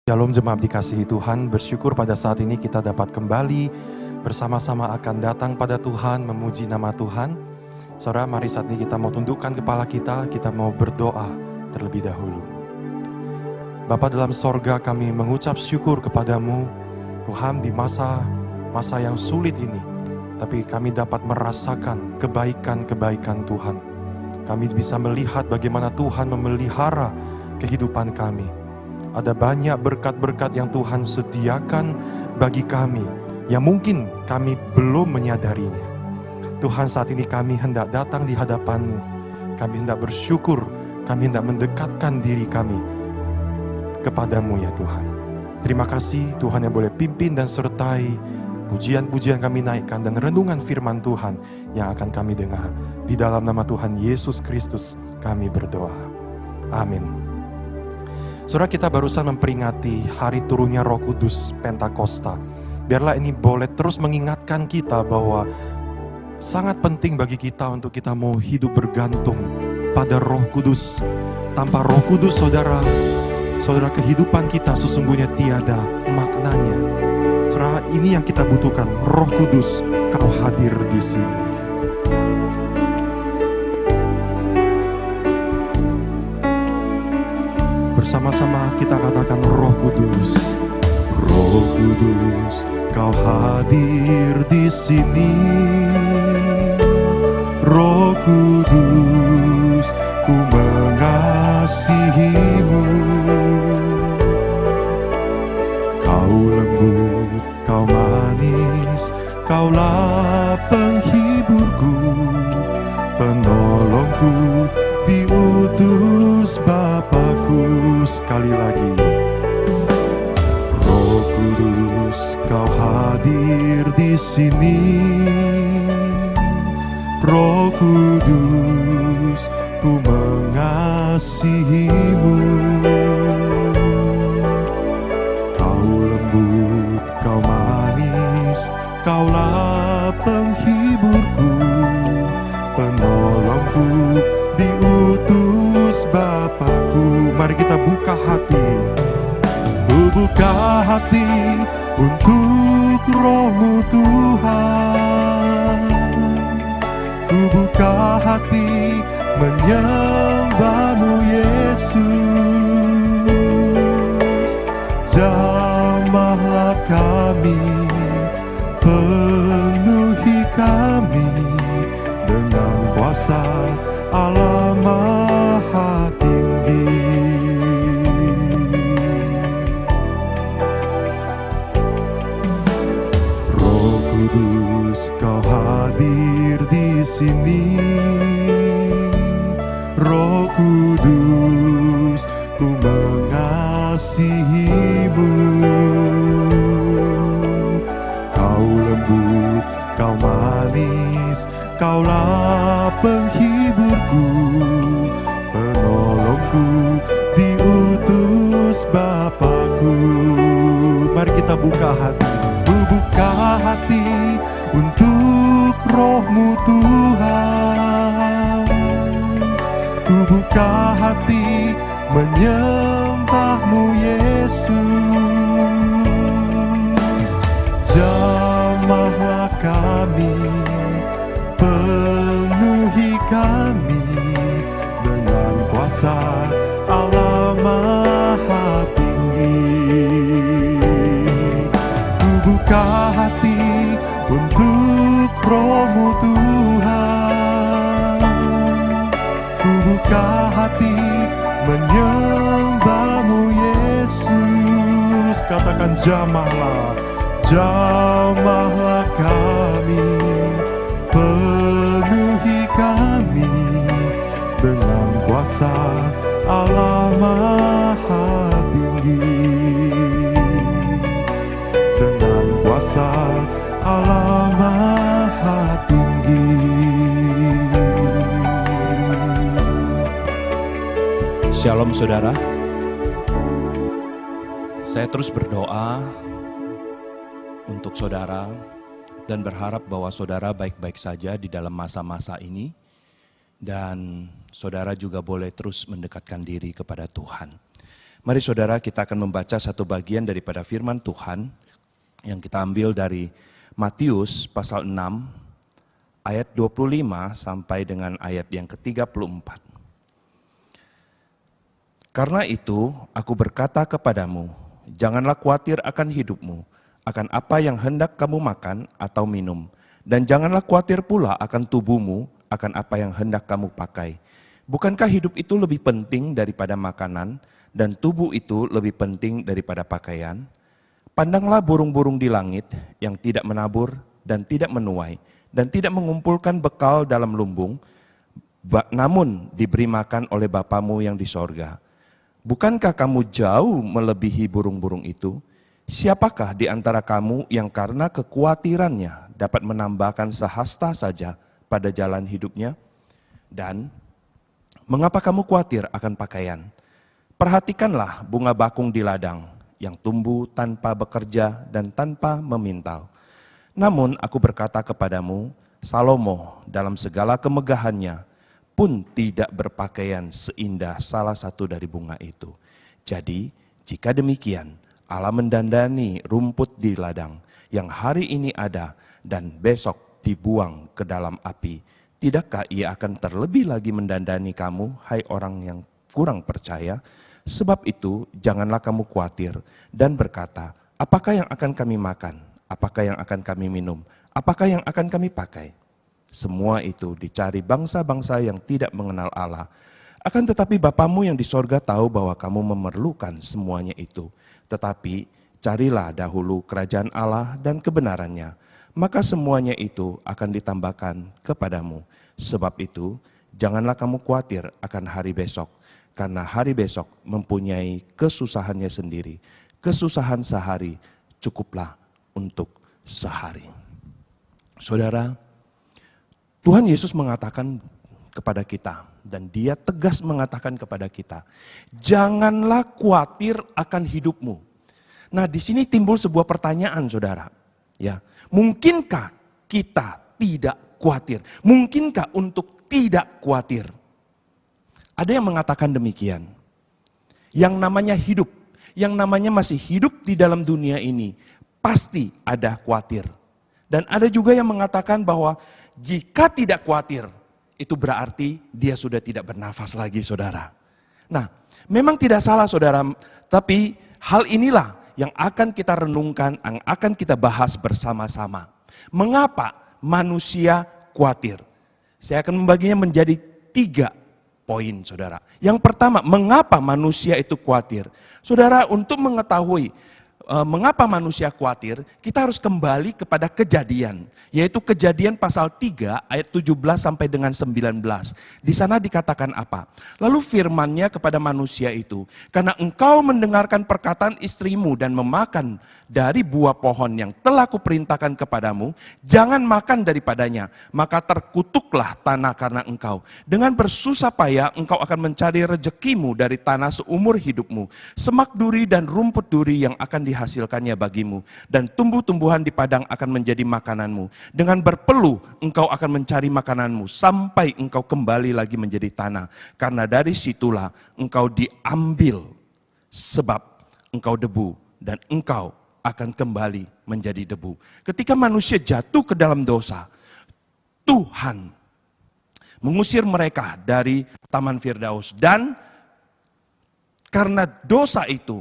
Shalom jemaat dikasihi Tuhan, bersyukur pada saat ini kita dapat kembali bersama-sama akan datang pada Tuhan, memuji nama Tuhan. Saudara, mari saat ini kita mau tundukkan kepala kita mau berdoa terlebih dahulu. Bapa dalam sorga, kami mengucap syukur kepadamu, Tuhan, di masa yang sulit ini. Tapi kami dapat merasakan kebaikan-kebaikan Tuhan. Kami bisa melihat bagaimana Tuhan memelihara kehidupan kami. Ada banyak berkat-berkat yang Tuhan sediakan bagi kami, yang mungkin kami belum menyadarinya. Tuhan, saat ini kami hendak datang di hadapan-Mu. Kami hendak bersyukur, kami hendak mendekatkan diri kami kepada-Mu ya Tuhan. Terima kasih Tuhan yang boleh pimpin dan sertai pujian-pujian kami naikkan dan renungan firman Tuhan yang akan kami dengar. Di dalam nama Tuhan Yesus Kristus kami berdoa. Amin. Saudara, kita barusan memperingati hari turunnya Roh Kudus Pentakosta. Biarlah ini boleh terus mengingatkan kita bahwa sangat penting bagi kita untuk kita mau hidup bergantung pada Roh Kudus. Tanpa Roh Kudus, saudara, kehidupan kita sesungguhnya tiada maknanya. Saudara, ini yang kita butuhkan, Roh Kudus, Kau hadir di sini. Bersama-sama kita katakan, Roh Kudus. Roh Kudus, Kau hadir di sini. Roh Kudus, ku mengasihi-Mu. Kau lembut, Kau manis, Kaulah penghiburku, penolongku, diutus Bapakku. Sekali lagi, Roh Kudus, Kau hadir di sini. Roh Kudus, ku mengasihi-Mu. Kau lembut, Kau manis, Kaulah penghiburku, penolongku, diutus Bapakku. Mari kita buka hati. Ku buka hati untuk Roh-Mu Tuhan. Ku buka hati menyembah-Mu Yesus. Jamahlah kami, penuhi kami dengan kuasa Allah Maha Tinggi. Roh Kudus, Kau hadir di sini. Roh Kudus, ku mengasihi-Mu. Kau lembut, Kau manis, Kaulah penghiburku, penolongku, diutus Bapakku. Mari kita buka hati. Ku buka hati untuk Roh-Mu Tuhan. Ku buka hati menyembah-Mu Yesus. Jamahlah kami, penuhi kami dengan kuasa Allah Maha Tinggi. Ku buka hati untuk Roh-Mu Tuhan. Ku buka hati menyembah-Mu Yesus. Katakan, jamahlah, jamahlah kami, penuhi kami dengan kuasa Allah Maha Tinggi. Dengan kuasa Allah Maha Tinggi. Shalom saudara. Saya terus berdoa untuk saudara dan berharap bahwa saudara baik-baik saja di dalam masa-masa ini. Dan saudara juga boleh terus mendekatkan diri kepada Tuhan. Mari saudara, kita akan membaca satu bagian daripada firman Tuhan yang kita ambil dari Matius pasal 6 ayat 25 sampai dengan ayat yang ke-34. Karena itu aku berkata kepadamu, janganlah khawatir akan hidupmu, akan apa yang hendak kamu makan atau minum, dan janganlah khawatir pula akan tubuhmu, akan apa yang hendak kamu pakai. Bukankah hidup itu lebih penting daripada makanan, dan tubuh itu lebih penting daripada pakaian? Pandanglah burung-burung di langit yang tidak menabur dan tidak menuai, dan tidak mengumpulkan bekal dalam lumbung, namun diberi makan oleh Bapamu yang di sorga. Bukankah kamu jauh melebihi burung-burung itu? Siapakah di antara kamu yang karena kekhawatirannya dapat menambahkan sehasta saja pada jalan hidupnya? Dan mengapa kamu khawatir akan pakaian? Perhatikanlah bunga bakung di ladang yang tumbuh tanpa bekerja dan tanpa memintal. Namun aku berkata kepadamu, Salomo dalam segala kemegahannya pun tidak berpakaian seindah salah satu dari bunga itu. Jadi jika demikian Allah mendandani rumput di ladang yang hari ini ada dan besok dibuang ke dalam api, tidakkah ia akan terlebih lagi mendandani kamu, hai orang yang kurang percaya? Sebab itu janganlah kamu khawatir dan berkata, apakah yang akan kami makan? Apakah yang akan kami minum? Apakah yang akan kami pakai? Semua itu dicari bangsa-bangsa yang tidak mengenal Allah. Akan tetapi Bapamu yang di sorga tahu bahwa kamu memerlukan semuanya itu. Tetapi carilah dahulu kerajaan Allah dan kebenarannya, maka semuanya itu akan ditambahkan kepadamu. Sebab itu janganlah kamu khawatir akan hari besok, karena hari besok mempunyai kesusahannya sendiri. Kesusahan sehari cukuplah untuk sehari. Saudara, Tuhan Yesus mengatakan kepada kita, dan dia tegas mengatakan kepada kita, janganlah khawatir akan hidupmu. Nah, di sini timbul sebuah pertanyaan, saudara. Ya, mungkinkah kita tidak khawatir? Mungkinkah untuk tidak khawatir? Ada yang mengatakan demikian. Yang namanya hidup, yang namanya masih hidup di dalam dunia ini, pasti ada khawatir. Dan ada juga yang mengatakan bahwa jika tidak khawatir, itu berarti dia sudah tidak bernafas lagi, saudara. Nah, memang tidak salah, saudara, tapi hal inilah yang akan kita renungkan, yang akan kita bahas bersama-sama. Mengapa manusia khawatir? Saya akan membaginya menjadi 3 poin, saudara. Yang pertama, mengapa manusia itu khawatir? Saudara, untuk mengetahui mengapa manusia khawatir, kita harus kembali kepada Kejadian, yaitu Kejadian pasal 3 ayat 17 sampai dengan 19. Di sana dikatakan apa? Lalu firman-Nya kepada manusia itu, karena engkau mendengarkan perkataan istrimu dan memakan dari buah pohon yang telah kuperintahkan kepadamu, jangan makan daripadanya, maka terkutuklah tanah karena engkau. Dengan bersusah payah engkau akan mencari rezekimu dari tanah seumur hidupmu. Semak duri dan rumput duri yang akan dihasilkannya bagimu, dan tumbuh-tumbuhan di padang akan menjadi makananmu. Dengan berpeluh engkau akan mencari makananmu sampai engkau kembali lagi menjadi tanah, karena dari situlah engkau diambil, sebab engkau debu dan engkau akan kembali menjadi debu. Ketika manusia jatuh ke dalam dosa, Tuhan mengusir mereka dari Taman Firdaus, dan karena dosa itu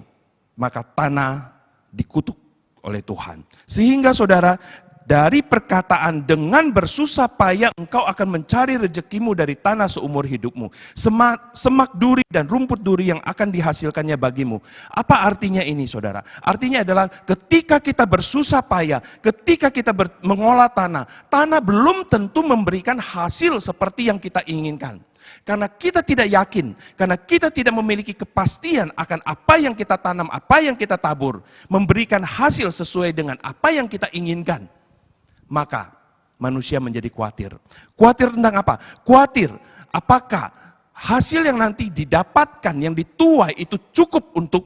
maka tanah dikutuk oleh Tuhan. Sehingga saudara, dari perkataan dengan bersusah payah engkau akan mencari rezekimu dari tanah seumur hidupmu. Semak duri dan rumput duri yang akan dihasilkannya bagimu. Apa artinya ini, saudara? Artinya adalah ketika kita bersusah payah, ketika kita mengolah tanah, tanah belum tentu memberikan hasil seperti yang kita inginkan. Karena kita tidak yakin, karena kita tidak memiliki kepastian akan apa yang kita tanam, apa yang kita tabur, memberikan hasil sesuai dengan apa yang kita inginkan. Maka manusia menjadi khawatir. Khawatir tentang apa? Khawatir apakah hasil yang nanti didapatkan, yang dituai itu cukup untuk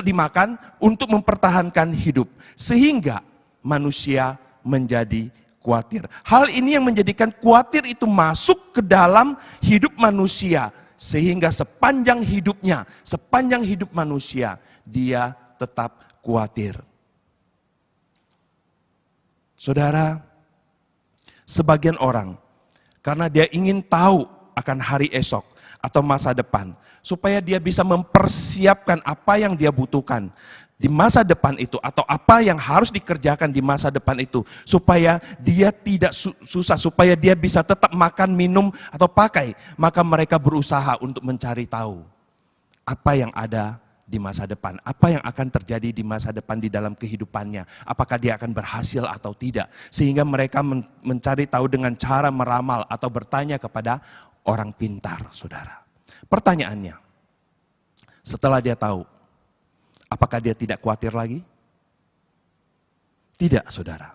dimakan, untuk mempertahankan hidup. Sehingga manusia menjadi khawatir. Hal ini yang menjadikan khawatir itu masuk ke dalam hidup manusia. Sehingga sepanjang hidupnya, sepanjang hidup manusia, dia tetap khawatir. Saudara, sebagian orang, karena dia ingin tahu akan hari esok atau masa depan, supaya dia bisa mempersiapkan apa yang dia butuhkan di masa depan itu, atau apa yang harus dikerjakan di masa depan itu, supaya dia tidak susah, supaya dia bisa tetap makan, minum, atau pakai. Maka mereka berusaha untuk mencari tahu apa yang ada di masa depan, apa yang akan terjadi di masa depan di dalam kehidupannya, apakah dia akan berhasil atau tidak. Sehingga mereka mencari tahu dengan cara meramal atau bertanya kepada orang pintar, saudara. Pertanyaannya, setelah dia tahu, apakah dia tidak khawatir lagi? Tidak, saudara.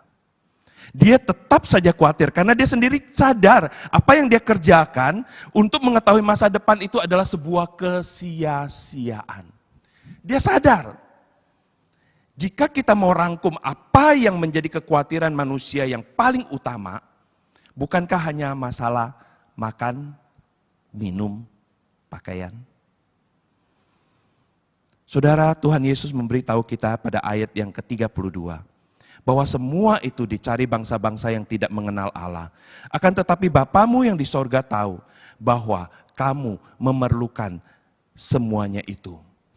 Dia tetap saja khawatir karena dia sendiri sadar apa yang dia kerjakan untuk mengetahui masa depan itu adalah sebuah kesia-siaan. Dia sadar. Jika kita mau rangkum apa yang menjadi kekhawatiran manusia yang paling utama, bukankah hanya masalah makan, minum, pakaian? Saudara, Tuhan Yesus memberitahu kita pada ayat yang ke-32, bahwa semua itu dicari bangsa-bangsa yang tidak mengenal Allah. Akan tetapi Bapamu yang di sorga tahu bahwa kamu memerlukan semuanya itu.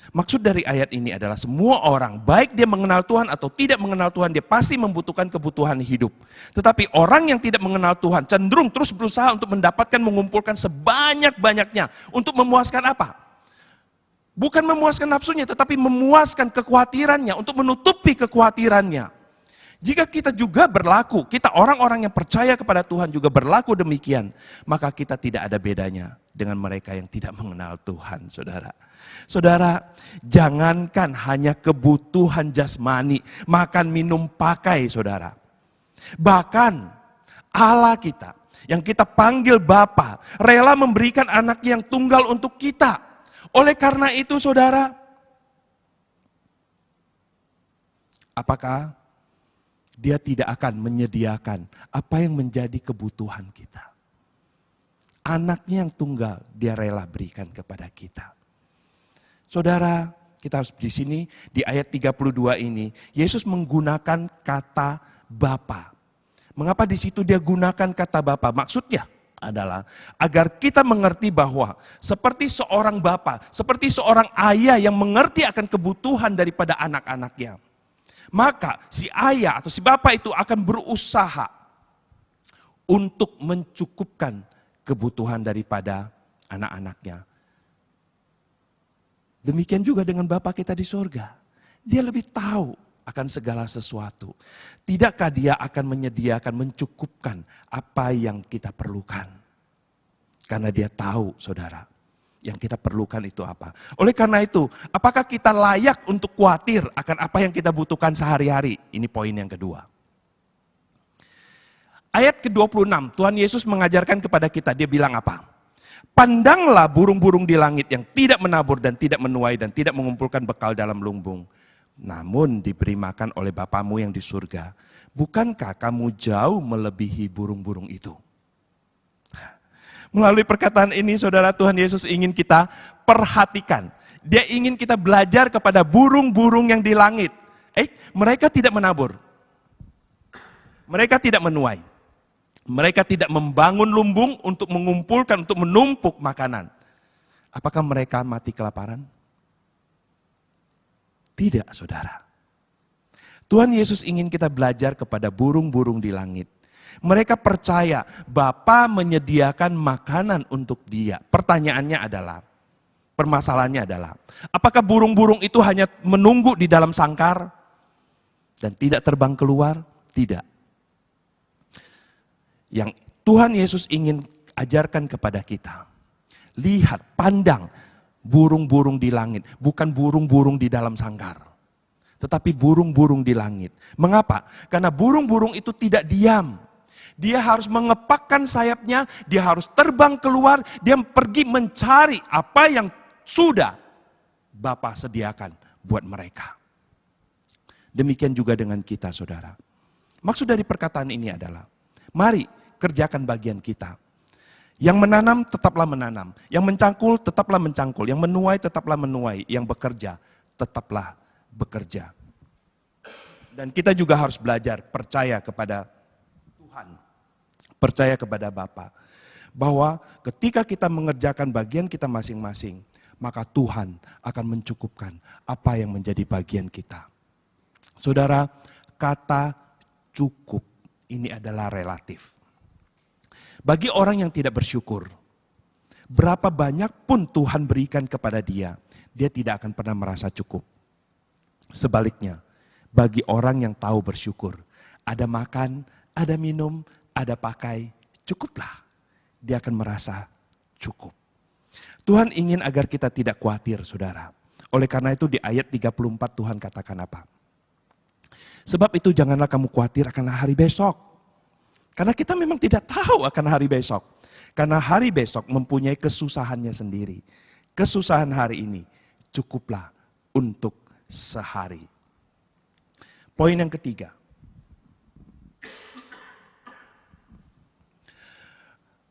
Maksud dari ayat ini adalah semua orang, baik dia mengenal Tuhan atau tidak mengenal Tuhan, dia pasti membutuhkan kebutuhan hidup. Tetapi orang yang tidak mengenal Tuhan cenderung terus berusaha untuk mendapatkan, mengumpulkan sebanyak-banyaknya. Untuk memuaskan apa? Bukan memuaskan nafsunya, tetapi memuaskan kekhawatirannya, untuk menutupi kekhawatirannya. Jika kita juga berlaku, kita orang-orang yang percaya kepada Tuhan juga berlaku demikian, maka kita tidak ada bedanya dengan mereka yang tidak mengenal Tuhan, saudara. Saudara, jangankan hanya kebutuhan jasmani, makan, minum, pakai, saudara. Bahkan Allah kita, yang kita panggil Bapa, rela memberikan anak yang tunggal untuk kita. Oleh karena itu, saudara, apakah Dia tidak akan menyediakan apa yang menjadi kebutuhan kita? Anaknya yang tunggal Dia rela berikan kepada kita. Saudara, kita harus di sini, di ayat 32 ini, Yesus menggunakan kata Bapa. Mengapa di situ Dia gunakan kata Bapa? Maksudnya adalah agar kita mengerti bahwa seperti seorang bapa, seperti seorang ayah yang mengerti akan kebutuhan daripada anak-anaknya, maka si ayah atau si bapa itu akan berusaha untuk mencukupkan kebutuhan daripada anak-anaknya. Demikian juga dengan Bapa kita di sorga. Dia lebih tahu akan segala sesuatu. Tidakkah Dia akan menyediakan, mencukupkan apa yang kita perlukan? Karena Dia tahu, saudara, yang kita perlukan itu apa. Oleh karena itu, apakah kita layak untuk khawatir akan apa yang kita butuhkan sehari-hari? Ini poin yang kedua. Ayat ke-26, Tuhan Yesus mengajarkan kepada kita, Dia bilang apa? Pandanglah burung-burung di langit yang tidak menabur dan tidak menuai dan tidak mengumpulkan bekal dalam lumbung. Namun diberi makan oleh Bapamu yang di surga. Bukankah kamu jauh melebihi burung-burung itu? Melalui perkataan ini, saudara, Tuhan Yesus ingin kita perhatikan. Dia ingin kita belajar kepada burung-burung yang di langit. Mereka tidak menabur. Mereka tidak menuai. Mereka tidak membangun lumbung untuk mengumpulkan, untuk menumpuk makanan. Apakah mereka mati kelaparan? Tidak, saudara. Tuhan Yesus ingin kita belajar kepada burung-burung di langit. Mereka percaya Bapa menyediakan makanan untuk dia. Pertanyaannya adalah, permasalahannya adalah, apakah burung-burung itu hanya menunggu di dalam sangkar dan tidak terbang keluar? Tidak. Yang Tuhan Yesus ingin ajarkan kepada kita, lihat, pandang burung-burung di langit, bukan burung-burung di dalam sangkar, tetapi burung-burung di langit. Mengapa? Karena burung-burung itu tidak diam. Dia harus mengepakkan sayapnya, dia harus terbang keluar, dia pergi mencari apa yang sudah Bapa sediakan buat mereka. Demikian juga dengan kita, saudara. Maksud dari perkataan ini adalah, mari kerjakan bagian kita. Yang menanam tetaplah menanam, yang mencangkul tetaplah mencangkul, yang menuai tetaplah menuai, yang bekerja tetaplah bekerja. Dan kita juga harus belajar percaya kepada Tuhan, percaya kepada Bapa. Bahwa ketika kita mengerjakan bagian kita masing-masing, maka Tuhan akan mencukupkan apa yang menjadi bagian kita. Saudara, kata cukup ini adalah relatif. Bagi orang yang tidak bersyukur, berapa banyak pun Tuhan berikan kepada dia, dia tidak akan pernah merasa cukup. Sebaliknya, bagi orang yang tahu bersyukur, ada makan, ada minum, ada pakai, cukuplah. Dia akan merasa cukup. Tuhan ingin agar kita tidak khawatir, saudara. Oleh karena itu di ayat 34 Tuhan katakan apa? Sebab itu janganlah kamu khawatir akan hari besok. Karena kita memang tidak tahu akan hari besok. Karena hari besok mempunyai kesusahannya sendiri. Kesusahan hari ini cukuplah untuk sehari. Poin yang ketiga.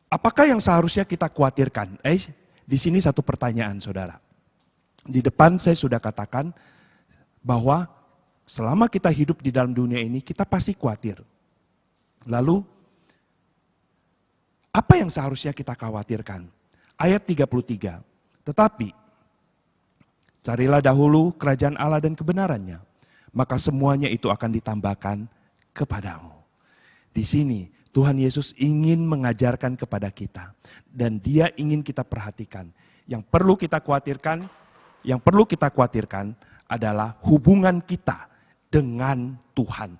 Apakah yang seharusnya kita khawatirkan? Di sini satu pertanyaan, saudara. Di depan saya sudah katakan bahwa selama kita hidup di dalam dunia ini, kita pasti khawatir. Lalu, apa yang seharusnya kita khawatirkan? Ayat 33. Tetapi, carilah dahulu kerajaan Allah dan kebenarannya, maka semuanya itu akan ditambahkan kepadamu. Di sini, Tuhan Yesus ingin mengajarkan kepada kita. Dan Dia ingin kita perhatikan. Yang perlu kita khawatirkan adalah hubungan kita dengan Tuhan.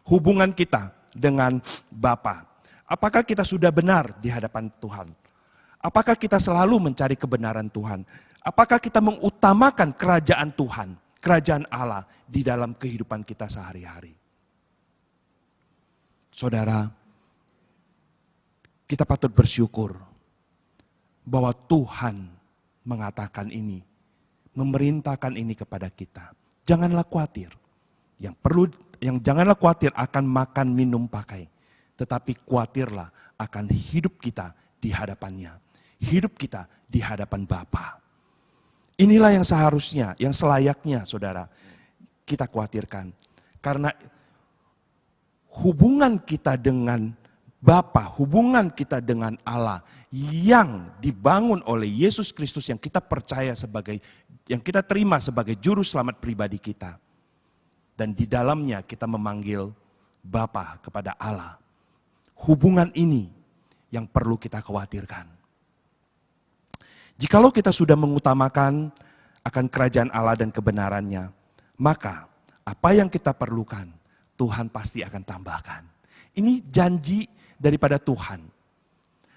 Hubungan kita dengan Bapa. Apakah kita sudah benar di hadapan Tuhan? Apakah kita selalu mencari kebenaran Tuhan? Apakah kita mengutamakan kerajaan Tuhan, kerajaan Allah di dalam kehidupan kita sehari-hari? Saudara, kita patut bersyukur bahwa Tuhan mengatakan ini, memerintahkan ini kepada kita. Janganlah khawatir. Janganlah khawatir akan makan, minum, pakai. Tetapi khawatirlah akan hidup kita di hadapannya. Hidup kita di hadapan Bapa. Inilah yang seharusnya, yang selayaknya saudara, kita khawatirkan. Karena hubungan kita dengan Bapa, hubungan kita dengan Allah yang dibangun oleh Yesus Kristus yang kita percaya yang kita terima sebagai juru selamat pribadi kita. Dan di dalamnya kita memanggil Bapa kepada Allah. Hubungan ini yang perlu kita khawatirkan. Jikalau kita sudah mengutamakan akan kerajaan Allah dan kebenarannya, maka apa yang kita perlukan, Tuhan pasti akan tambahkan. Ini janji daripada Tuhan.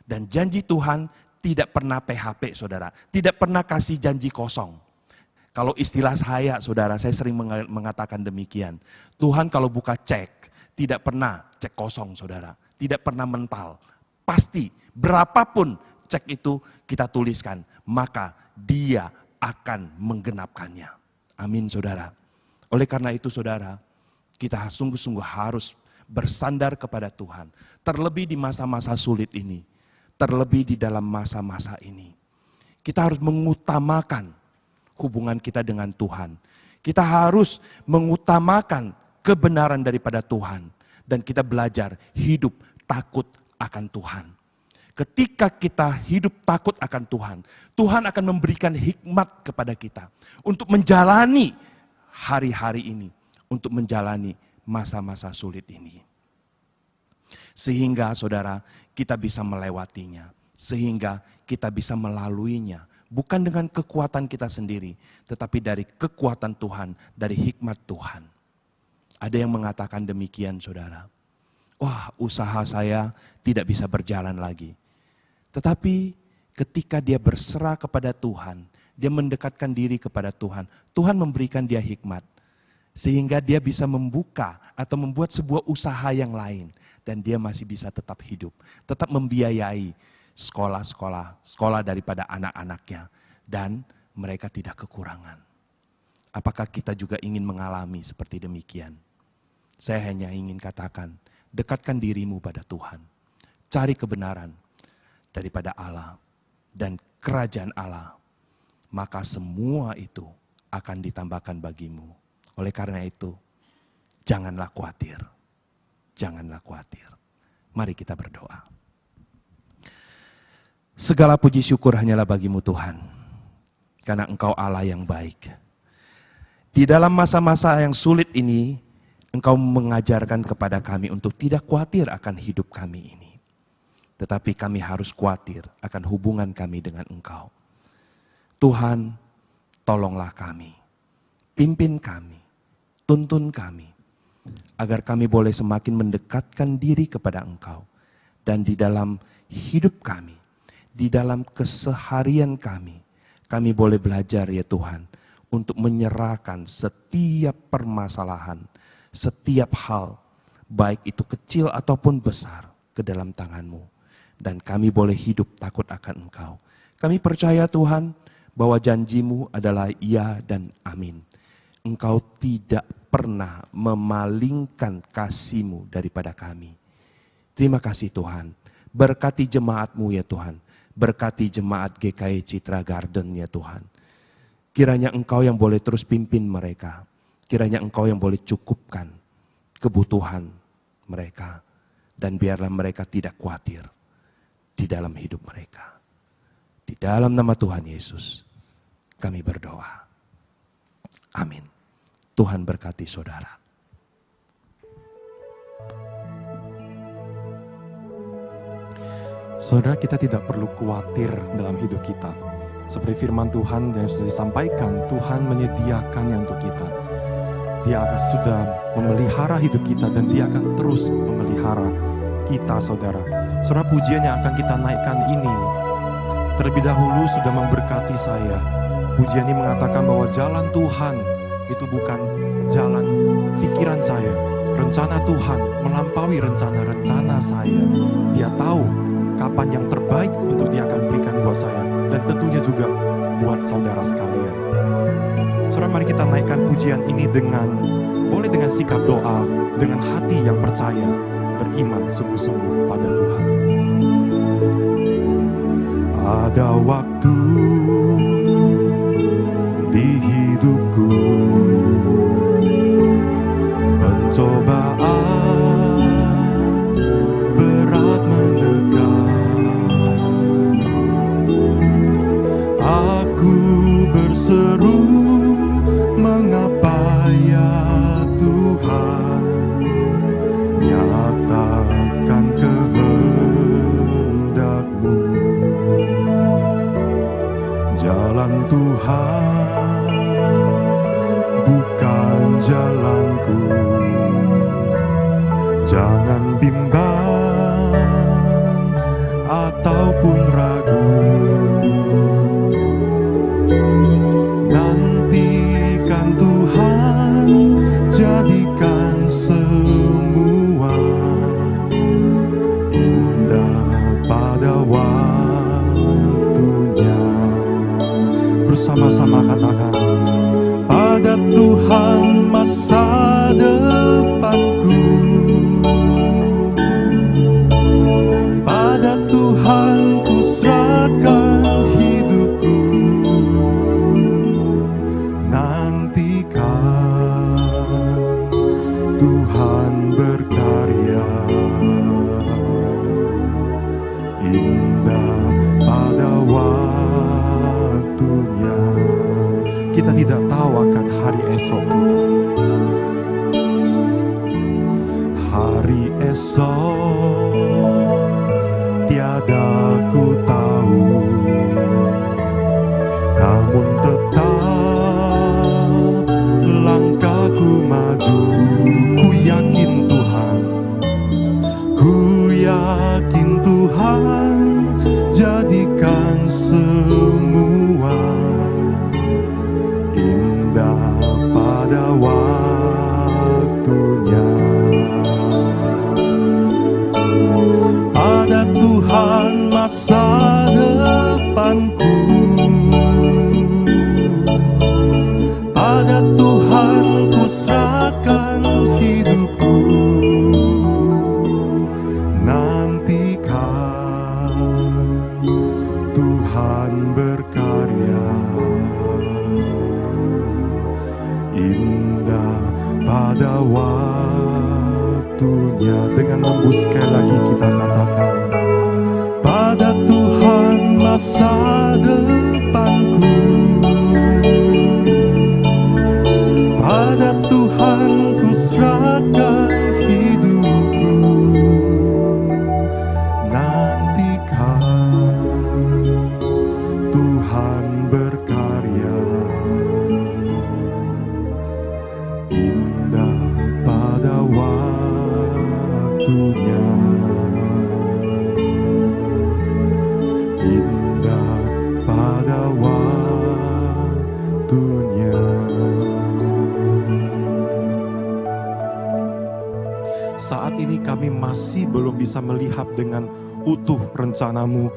Dan janji Tuhan tidak pernah PHP, saudara. Tidak pernah kasih janji kosong. Kalau istilah saya, saudara, saya sering mengatakan demikian. Tuhan kalau buka cek, tidak pernah cek kosong, saudara. Tidak pernah mental. Pasti berapapun cek itu kita tuliskan, maka Dia akan menggenapkannya. Amin, saudara. Oleh karena itu, saudara, kita sungguh-sungguh harus bersandar kepada Tuhan. Terlebih di masa-masa sulit ini. Terlebih di dalam masa-masa ini. Kita harus mengutamakan hubungan kita dengan Tuhan. Kita harus mengutamakan kebenaran daripada Tuhan. Dan kita belajar hidup takut akan Tuhan. Ketika kita hidup takut akan Tuhan, Tuhan akan memberikan hikmat kepada kita untuk menjalani hari-hari ini, untuk menjalani masa-masa sulit ini. Sehingga saudara, kita bisa melewatinya, sehingga kita bisa melaluinya, bukan dengan kekuatan kita sendiri, tetapi dari kekuatan Tuhan, dari hikmat Tuhan. Ada yang mengatakan demikian, saudara. Wah, usaha saya tidak bisa berjalan lagi. Tetapi ketika dia berserah kepada Tuhan, dia mendekatkan diri kepada Tuhan, Tuhan memberikan dia hikmat. Sehingga dia bisa membuka atau membuat sebuah usaha yang lain. Dan dia masih bisa tetap hidup, tetap membiayai sekolah daripada anak-anaknya. Dan mereka tidak kekurangan. Apakah kita juga ingin mengalami seperti demikian? Saya hanya ingin katakan, dekatkan dirimu pada Tuhan. cari kebenaran daripada Allah dan kerajaan Allah, maka semua itu akan ditambahkan bagimu. Oleh karena itu, janganlah khawatir. Janganlah khawatir. Mari kita berdoa. Segala puji syukur hanyalah bagimu Tuhan, karena Engkau Allah yang baik. Di dalam masa-masa yang sulit ini, Engkau mengajarkan kepada kami untuk tidak khawatir akan hidup kami ini. Tetapi kami harus khawatir akan hubungan kami dengan Engkau. Tuhan, tolonglah kami, pimpin kami, tuntun kami, agar kami boleh semakin mendekatkan diri kepada Engkau. Dan di dalam hidup kami, di dalam keseharian kami boleh belajar ya Tuhan, untuk menyerahkan setiap permasalahan, setiap hal, baik itu kecil ataupun besar, ke dalam tangan-Mu. Dan kami boleh hidup takut akan Engkau. Kami percaya Tuhan, bahwa janji-Mu adalah ya dan amin. Engkau tidak pernah memalingkan kasih-Mu daripada kami. Terima kasih Tuhan. Berkati jemaat-Mu ya Tuhan. Berkati jemaat GKI Citra Garden ya Tuhan. Kiranya Engkau yang boleh terus pimpin mereka. Kiranya Engkau yang boleh cukupkan kebutuhan mereka. Dan biarlah mereka tidak khawatir di dalam hidup mereka. Di dalam nama Tuhan Yesus kami berdoa. Amin. Tuhan berkati saudara. Saudara, kita tidak perlu khawatir dalam hidup kita. Seperti firman Tuhan yang sudah disampaikan, Tuhan menyediakannya untuk kita. Dia akan sudah memelihara hidup kita dan Dia akan terus memelihara kita, saudara. Saudara, pujian yang akan kita naikkan ini terlebih dahulu sudah memberkati saya. Pujian ini mengatakan bahwa jalan Tuhan itu bukan jalan pikiran saya. Rencana Tuhan melampaui rencana-rencana saya. Dia tahu kapan yang terbaik untuk Dia akan berikan buat saya. Dan tentunya juga buat saudara sekalian. Saudara, mari kita naikkan pujian ini boleh dengan sikap doa, dengan hati yang percaya, beriman sungguh-sungguh pada Tuhan. Ada waktu di hidupku, pencobaan berat mendekat. Aku berseru, mengapa ya Tuhan, nyatakan kehendak-Mu. Jalan Tuhan bukan jalanku. Jangan bimbang ataupun ragu. Nantikan Tuhan, jadikan semua indah pada waktunya. Bersama-sama katakan, pada Tuhan masa depanku, pada Tuhan ku serahkan hidupku. Nantikan Tuhan berkarya, indah pada waktunya. Kita tidak tahu akan hari esok kita. Hari esok tiada ku tahu, namun tetap langkahku maju. Ku yakin Tuhan, ku yakin Tuhan, jadikan semua indah pada waktunya. Pada Tuhan masa depanku, pada Tuhan ku serahkan hidupku. Nantikan Tuhan berkarya, indah pada waktunya. Dengan lembut sekali lagi kita katakan, pada Tuhan masa depanku, pada Tuhan ku serahkan hidupku. Nantikan Tuhan berkarya, indah pada waktunya, indah pada waktunya. Saat ini kami masih belum bisa melihat dengan utuh rencanamu,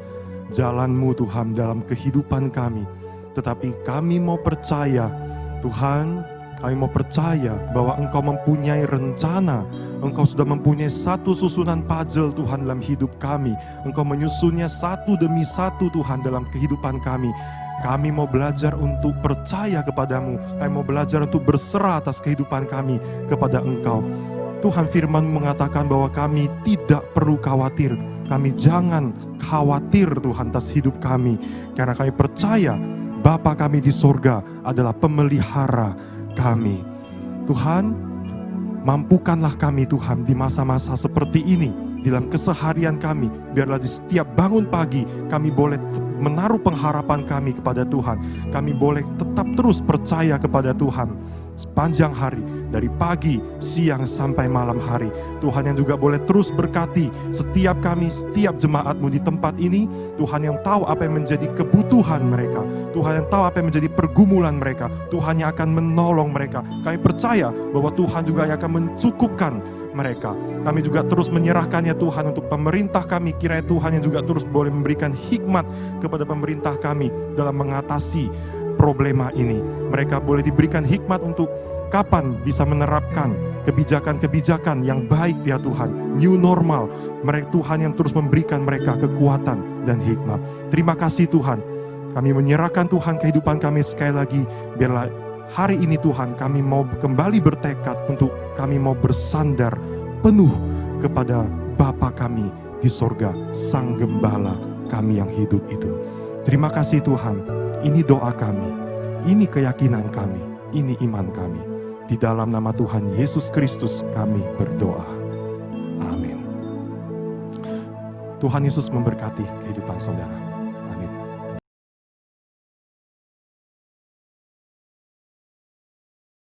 jalanmu Tuhan dalam kehidupan kami. Tetapi kami mau percaya Tuhan, kami mau percaya bahwa Engkau mempunyai rencana. Engkau sudah mempunyai satu susunan puzzle Tuhan dalam hidup kami. Engkau menyusunnya satu demi satu Tuhan dalam kehidupan kami. Kami mau belajar untuk percaya kepadamu. Kami mau belajar untuk berserah atas kehidupan kami kepada Engkau. Tuhan, firman mengatakan bahwa kami tidak perlu khawatir. Kami jangan khawatir Tuhan atas hidup kami. Karena kami percaya Bapa kami di sorga adalah pemelihara kami. Tuhan, mampukanlah kami Tuhan di masa-masa seperti ini. Dalam keseharian kami, biarlah di setiap bangun pagi kami boleh menaruh pengharapan kami kepada Tuhan. Kami boleh tetap terus percaya kepada Tuhan sepanjang hari, dari pagi, siang sampai malam hari. Tuhan yang juga boleh terus berkati setiap kami, setiap jemaatmu di tempat ini. Tuhan yang tahu apa yang menjadi kebutuhan mereka, Tuhan yang tahu apa yang menjadi pergumulan mereka, Tuhan yang akan menolong mereka. Kami percaya bahwa Tuhan juga yang akan mencukupkan mereka. Kami juga terus menyerahkannya Tuhan untuk pemerintah kami. Kiranya Tuhan yang juga terus boleh memberikan hikmat kepada pemerintah kami dalam mengatasi problema ini. Mereka boleh diberikan hikmat untuk kapan bisa menerapkan kebijakan-kebijakan yang baik ya Tuhan. New normal. Mereka Tuhan yang terus memberikan mereka kekuatan dan hikmat. Terima kasih Tuhan. Kami menyerahkan Tuhan kehidupan kami sekali lagi. Biarlah hari ini Tuhan kami mau kembali bertekad untuk kami mau bersandar penuh kepada Bapa kami di sorga, Sang Gembala kami yang hidup itu. Terima kasih Tuhan. Ini doa kami, ini keyakinan kami, ini iman kami. Di dalam nama Tuhan Yesus Kristus kami berdoa. Amin. Tuhan Yesus memberkati kehidupan saudara.